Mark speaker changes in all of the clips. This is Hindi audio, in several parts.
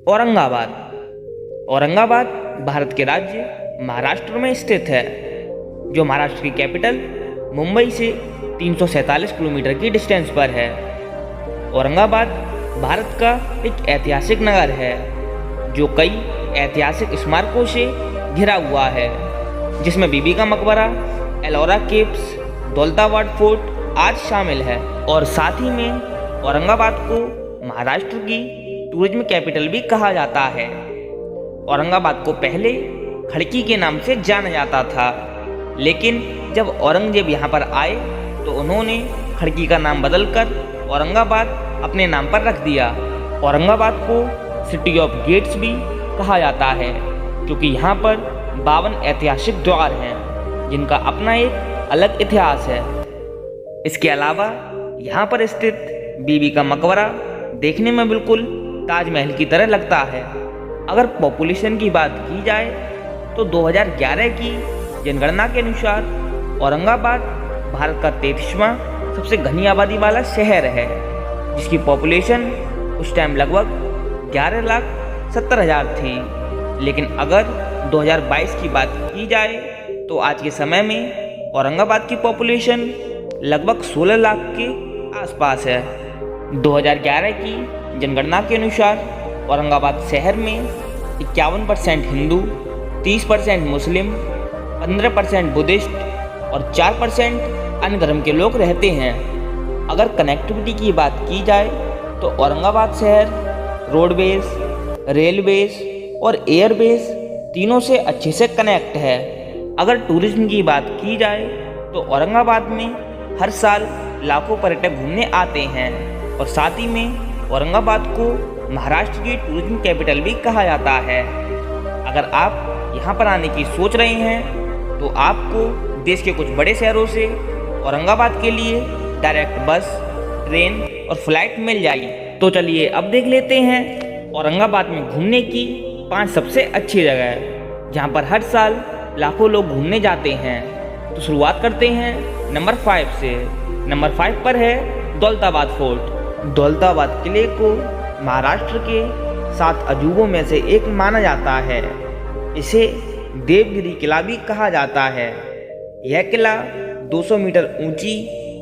Speaker 1: औरंगाबाद। औरंगाबाद भारत के राज्य महाराष्ट्र में स्थित है, जो महाराष्ट्र की कैपिटल मुंबई से 347 किलोमीटर की डिस्टेंस पर है। औरंगाबाद भारत का एक ऐतिहासिक नगर है, जो कई ऐतिहासिक स्मारकों से घिरा हुआ है, जिसमें बीबी का मकबरा, एलोरा केव्स, दौलताबाद फोर्ट आज शामिल है। और साथ ही में औरंगाबाद को महाराष्ट्र की टूरिज्म कैपिटल भी कहा जाता है। औरंगाबाद को पहले खड़की के नाम से जाना जाता था, लेकिन जब औरंगजेब यहाँ पर आए तो उन्होंने खड़की का नाम बदलकर औरंगाबाद अपने नाम पर रख दिया। औरंगाबाद को सिटी ऑफ गेट्स भी कहा जाता है, क्योंकि यहाँ पर 52 ऐतिहासिक द्वार हैं, जिनका अपना एक अलग इतिहास है। इसके अलावा यहाँ पर स्थित बीबी का मकबरा देखने में बिल्कुल ताजमहल की तरह लगता है। अगर पॉपुलेशन की बात की जाए तो 2011 की जनगणना के अनुसार औरंगाबाद भारत का 33वां सबसे घनी आबादी वाला शहर है, जिसकी पॉपुलेशन उस टाइम लगभग 11,70,000 थी। लेकिन अगर 2022 की बात की जाए तो आज के समय में औरंगाबाद की पॉपुलेशन लगभग 16 लाख के आसपास है। 2011 की जनगणना के अनुसार औरंगाबाद शहर में 51% हिंदू, 30% मुस्लिम, 15% बुद्धिस्ट और 4% अन्य धर्म के लोग रहते हैं। अगर कनेक्टिविटी की बात की जाए तो औरंगाबाद शहर रोडवेज, रेलवेज और एयरवेज तीनों से अच्छे से कनेक्ट है। अगर टूरिज्म की बात की जाए तो औरंगाबाद में हर साल लाखों पर्यटक घूमने आते हैं, और साथ ही में औरंगाबाद को महाराष्ट्र की टूरिज्म कैपिटल भी कहा जाता है। अगर आप यहाँ पर आने की सोच रहे हैं तो आपको देश के कुछ बड़े शहरों से औरंगाबाद के लिए डायरेक्ट बस, ट्रेन और फ्लाइट मिल जाएगी। तो चलिए अब देख लेते हैं औरंगाबाद में घूमने की 5 सबसे अच्छी जगह, जहाँ पर हर साल लाखों लोग घूमने जाते हैं। तो शुरुआत करते हैं नंबर 5 से। नंबर 5 पर है दौलताबाद फोर्ट। दौलताबाद किले को महाराष्ट्र के 7 अजूबों में से एक माना जाता है। इसे देवगिरी किला भी कहा जाता है। यह किला 200 मीटर ऊंची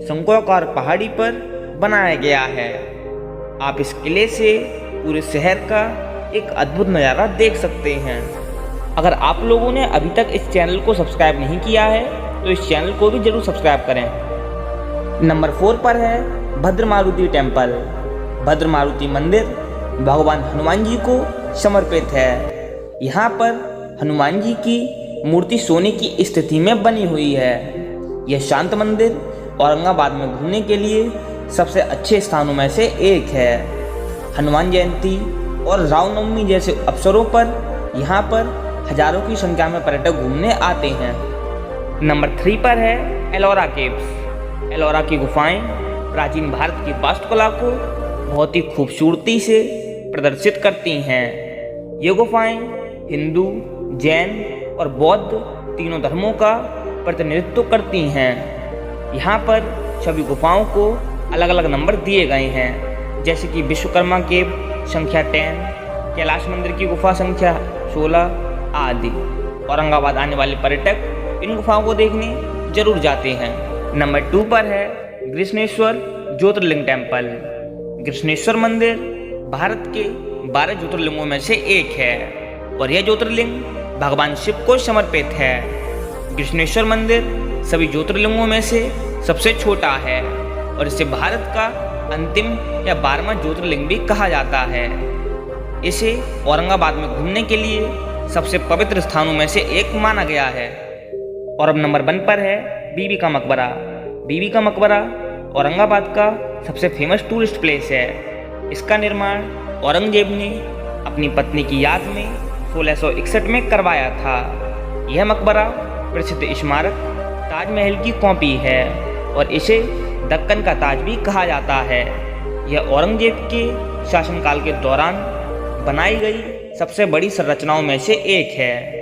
Speaker 1: शंक्वाकार पहाड़ी पर बनाया गया है। आप इस किले से पूरे शहर का एक अद्भुत नज़ारा देख सकते हैं। अगर आप लोगों ने अभी तक इस चैनल को सब्सक्राइब नहीं किया है तो इस चैनल को भी जरूर सब्सक्राइब करें। नंबर 4 पर है भद्र मारुति टेम्पल। भद्र मारुति मंदिर भगवान हनुमान जी को समर्पित है। यहाँ पर हनुमान जी की मूर्ति सोने की स्थिति में बनी हुई है। यह शांत मंदिर औरंगाबाद में घूमने के लिए सबसे अच्छे स्थानों में से एक है। हनुमान जयंती और रामनवमी जैसे अवसरों पर यहाँ पर हजारों की संख्या में पर्यटक घूमने आते हैं। नंबर 3 पर है एलोरा केव्स। एलोरा की गुफाएं प्राचीन भारत की वास्तुकला को बहुत ही खूबसूरती से प्रदर्शित करती हैं। ये गुफाएं हिंदू, जैन और बौद्ध तीनों धर्मों का प्रतिनिधित्व करती हैं। यहाँ पर सभी गुफाओं को अलग अलग नंबर दिए गए हैं, जैसे कि विश्वकर्मा केव संख्या 10, कैलाश मंदिर की गुफा संख्या 16 आदि। औरंगाबाद आने वाले पर्यटक इन गुफाओं को देखने जरूर जाते हैं। नंबर 2 पर है कृष्णेश्वर ज्योतिर्लिंग टेम्पल। कृष्णेश्वर मंदिर भारत के 12 ज्योतिर्लिंगों में से एक है, और यह ज्योतिर्लिंग भगवान शिव को समर्पित है। कृष्णेश्वर मंदिर सभी ज्योतिर्लिंगों में से सबसे छोटा है, और इसे भारत का अंतिम या 12वां ज्योतिर्लिंग भी कहा जाता है। इसे औरंगाबाद में घूमने के लिए सबसे पवित्र स्थानों में से एक माना गया है। और अब नंबर 1 पर है बीबी का मकबरा। बीबी का मकबरा औरंगाबाद का सबसे फेमस टूरिस्ट प्लेस है। इसका निर्माण औरंगजेब ने अपनी पत्नी की याद में 1661 में करवाया था। यह मकबरा प्रसिद्ध स्मारक ताजमहल की कॉपी है, और इसे दक्कन का ताज भी कहा जाता है। यह औरंगजेब के शासनकाल के दौरान बनाई गई सबसे बड़ी संरचनाओं में से एक है।